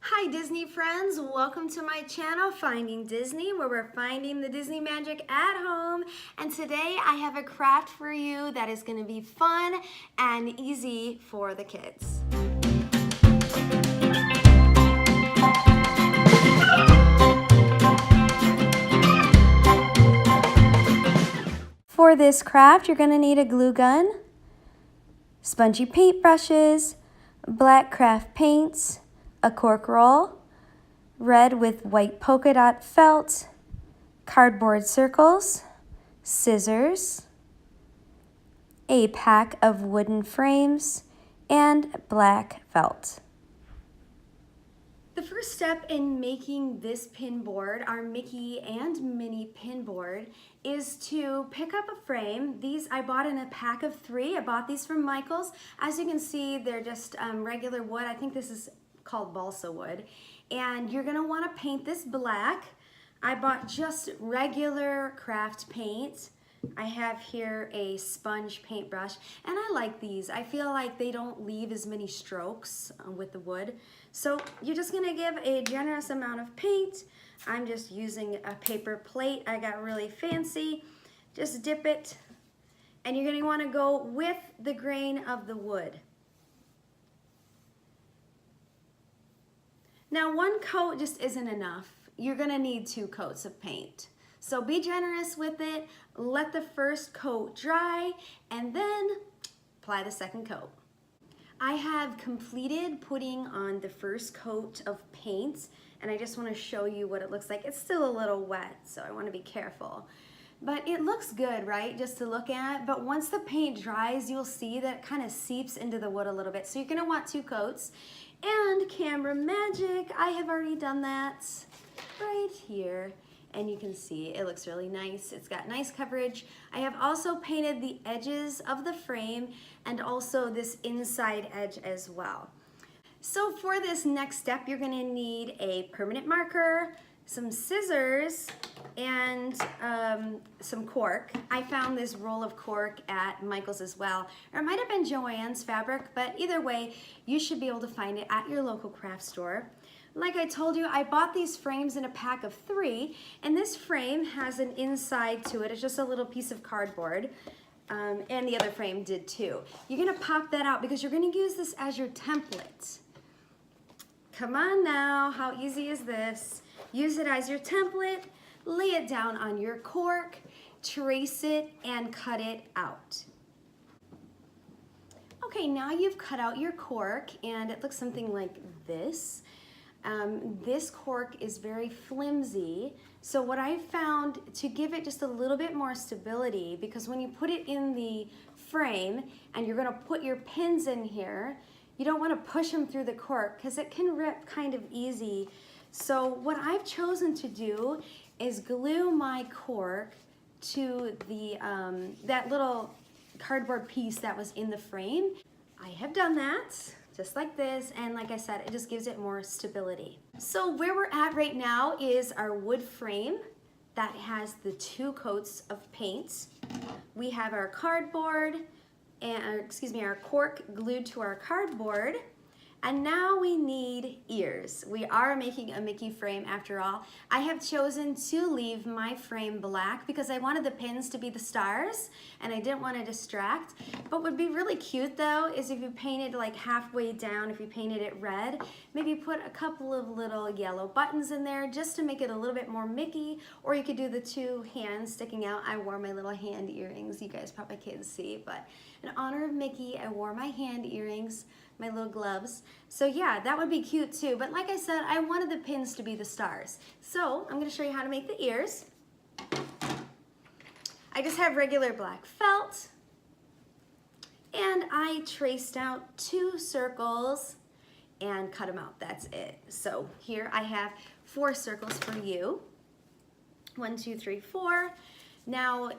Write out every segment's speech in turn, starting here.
Hi Disney friends, welcome to my channel Finding Disney, where we're finding the Disney magic at home. And today I have a craft for you that is going to be fun and easy for the kids. For this craft, you're going to need a glue gun, spongy paint brushes, black craft paints, a cork roll, red with white polka dot felt, cardboard circles, scissors, a pack of wooden frames, and black felt. The first step in making this pin board, our Mickey and Minnie pin board, is to pick up a frame. These I bought in a pack of 3. I bought these from Michael's. As you can see, they're just regular wood. I think this is called balsa wood. And you're gonna wanna paint this black. I bought just regular craft paint. I have here a sponge paintbrush, and I like these. I feel like they don't leave as many strokes with the wood. So you're just gonna give a generous amount of paint. I'm just using a paper plate. I got really fancy. Just dip it, and you're gonna wanna go with the grain of the wood. Now, one coat just isn't enough. You're gonna need 2 coats of paint. So be generous with it, let the first coat dry, and then apply the second coat. I have completed putting on the first coat of paint, and I just want to show you what it looks like. It's still a little wet, so I want to be careful. But it looks good, right, just to look at. But once the paint dries, you'll see that it kind of seeps into the wood a little bit. So you're going to want 2 coats. And camera magic, I have already done that right here. And you can see it looks really nice. It's got nice coverage. I have also painted the edges of the frame and also this inside edge as well. So for this next step, you're gonna need a permanent marker, some scissors, and some cork. I found this roll of cork at Michael's as well. Or it might have been Joann's fabric, but either way, you should be able to find it at your local craft store. Like I told you, I bought these frames in a pack of 3, and this frame has an inside to it. It's just a little piece of cardboard, and the other frame did too. You're gonna pop that out because you're gonna use this as your template. Come on now, how easy is this? Use it as your template, lay it down on your cork, trace it, and cut it out. Okay, now you've cut out your cork, and it looks something like this. This cork is very flimsy, so what I found to give it just a little bit more stability, because when you put it in the frame and you're going to put your pins in here, you don't want to push them through the cork because it can rip kind of easy. So what I've chosen to do is glue my cork to the that little cardboard piece that was in the frame. I have done that. Just like this, and like I said, it just gives it more stability. So where we're at right now is our wood frame that has the 2 coats of paint. We have our cardboard, and our cork glued to our cardboard. And now we need ears. We are making a Mickey frame after all. I have chosen to leave my frame black because I wanted the pins to be the stars and I didn't want to distract. But what would be really cute though is if you painted like halfway down, if you painted it red, maybe put a couple of little yellow buttons in there just to make it a little bit more Mickey, or you could do the 2 hands sticking out. I wore my little hand earrings. You guys probably can't see, but in honor of Mickey, I wore my hand earrings, my little gloves. So yeah, that would be cute too. But like I said, I wanted the pins to be the stars. So I'm gonna show you how to make the ears. I just have regular black felt, and I traced out 2 circles and cut them out. That's it. So here I have 4 circles for you. 1, 2, 3, 4. Now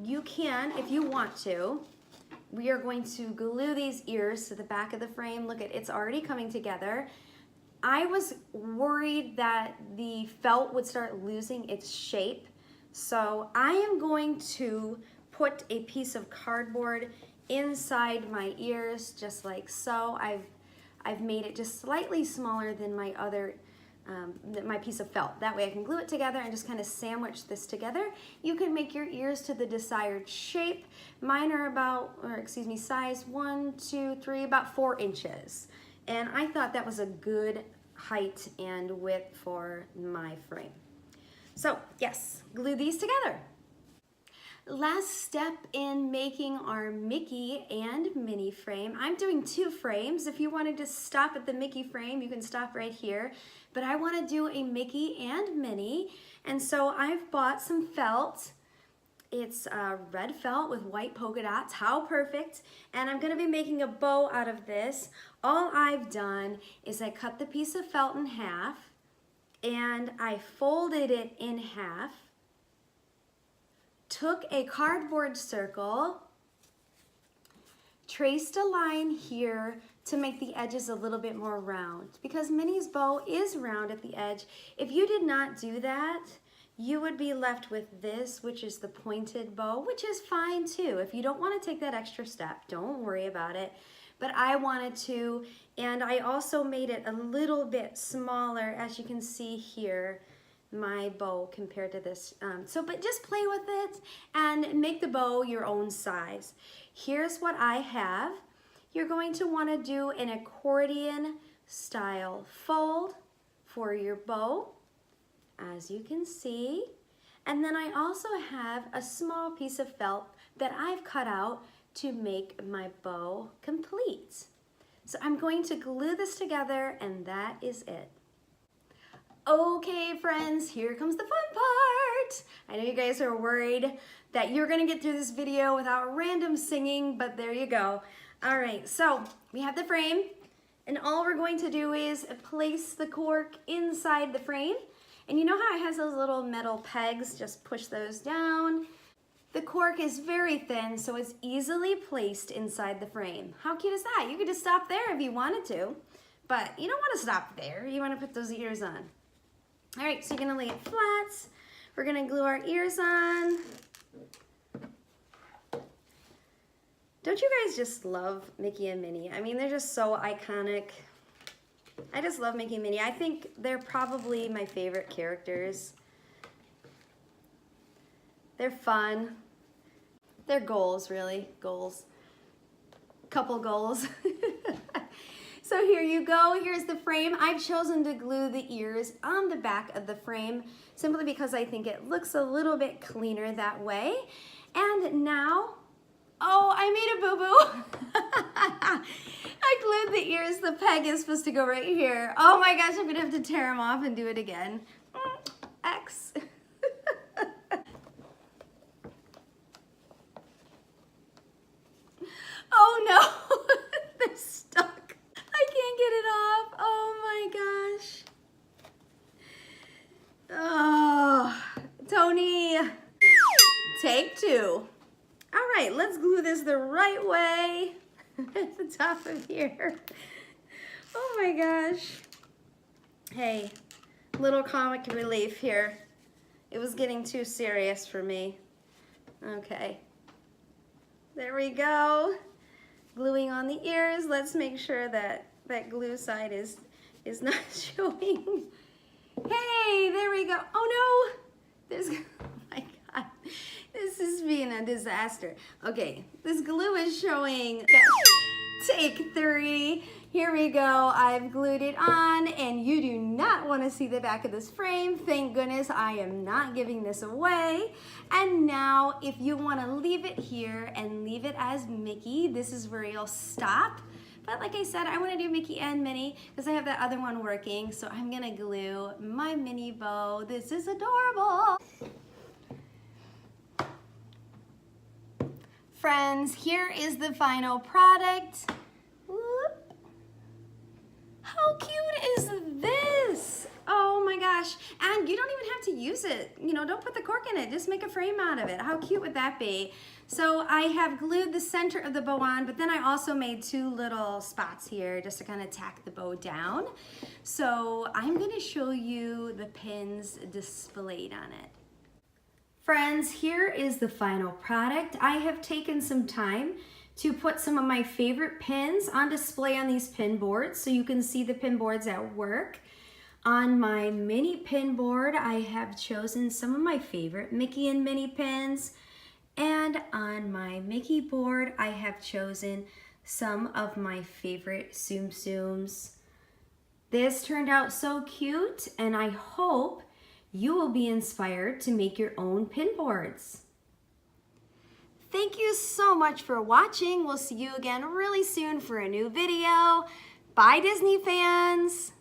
you can, if you want to, we are going to glue these ears to the back of the frame. Look at, it's already coming together. I was worried that the felt would start losing its shape. So I am going to put a piece of cardboard inside my ears, just like so. I've made it just slightly smaller than my other my piece of felt. That way I can glue it together and just kind of sandwich this together. You can make your ears to the desired shape. Mine are about, or excuse me, size 1, 2, 3, about 4 inches. And I thought that was a good height and width for my frame. So yes, glue these together. Last step in making our Mickey and Minnie frame. I'm doing 2 frames. If you wanted to stop at the Mickey frame, you can stop right here. But I want to do a Mickey and Minnie. And so I've bought some felt. It's red felt with white polka dots. How perfect. And I'm going to be making a bow out of this. All I've done is I cut the piece of felt in half and I folded it in half. Took a cardboard circle, traced a line here to make the edges a little bit more round because Minnie's bow is round at the edge. If you did not do that, you would be left with this, which is the pointed bow, which is fine too. If you don't want to take that extra step, don't worry about it. But I wanted to, and I also made it a little bit smaller, as you can see here, my bow compared to this. But just play with it and make the bow your own size. Here's what I have. You're going to want to do an accordion style fold for your bow, as you can see. And then I also have a small piece of felt that I've cut out to make my bow complete. So I'm going to glue this together and that is it. Okay friends, here comes the fun part. I know you guys are worried that you're gonna get through this video without random singing, but there you go. All right, so we have the frame and all we're going to do is place the cork inside the frame. And you know how it has those little metal pegs? Just push those down. The cork is very thin, so it's easily placed inside the frame. How cute is that? You could just stop there if you wanted to, but you don't want to stop there. You want to put those ears on. All right, so you're gonna lay it flat. We're gonna glue our ears on. Don't you guys just love Mickey and Minnie? I mean, they're just so iconic. I just love Mickey and Minnie. I think they're probably my favorite characters. They're fun. They're goals, really, goals. Couple goals. So here you go, here's the frame. I've chosen to glue the ears on the back of the frame simply because I think it looks a little bit cleaner that way. And now, oh, I made a boo-boo. I glued the ears, the peg is supposed to go right here. Oh my gosh, I'm gonna have to tear them off and do it again. X. Oh no, they're stuck. I can't get it off. Oh my gosh. Oh, Tony. Take 2. All right, let's glue this the right way at the top of here. Oh my gosh. Hey, little comic relief here. It was getting too serious for me. Okay. There we go. Gluing on the ears. Let's make sure that that glue side is not showing. Hey, there we go. Oh no, there's, oh my God, this is being a disaster. Okay, this glue is showing. Take 3. Here we go. I've glued it on and you do not want to see the back of this frame. Thank goodness I am not giving this away. And now if you want to leave it here and leave it as Mickey, this is where you'll stop. But like I said, I want to do Mickey and Minnie because I have that other one working. So I'm going to glue my Minnie bow. This is adorable. Friends, here is the final product. Whoop. How cute is this? Oh my gosh. And you don't even have to use it. You know, don't put the cork in it. Just make a frame out of it. How cute would that be? So I have glued the center of the bow on, but then I also made 2 little spots here just to kind of tack the bow down. So I'm going to show you the pins displayed on it. Friends, here is the final product. I have taken some time to put some of my favorite pins on display on these pin boards so you can see the pin boards at work. On my mini pin board, I have chosen some of my favorite Mickey and Minnie pins. And on my Mickey board, I have chosen some of my favorite Tsum Tsums. This turned out so cute, and I hope you will be inspired to make your own pin boards. Thank you so much for watching. We'll see you again really soon for a new video. Bye, Disney fans!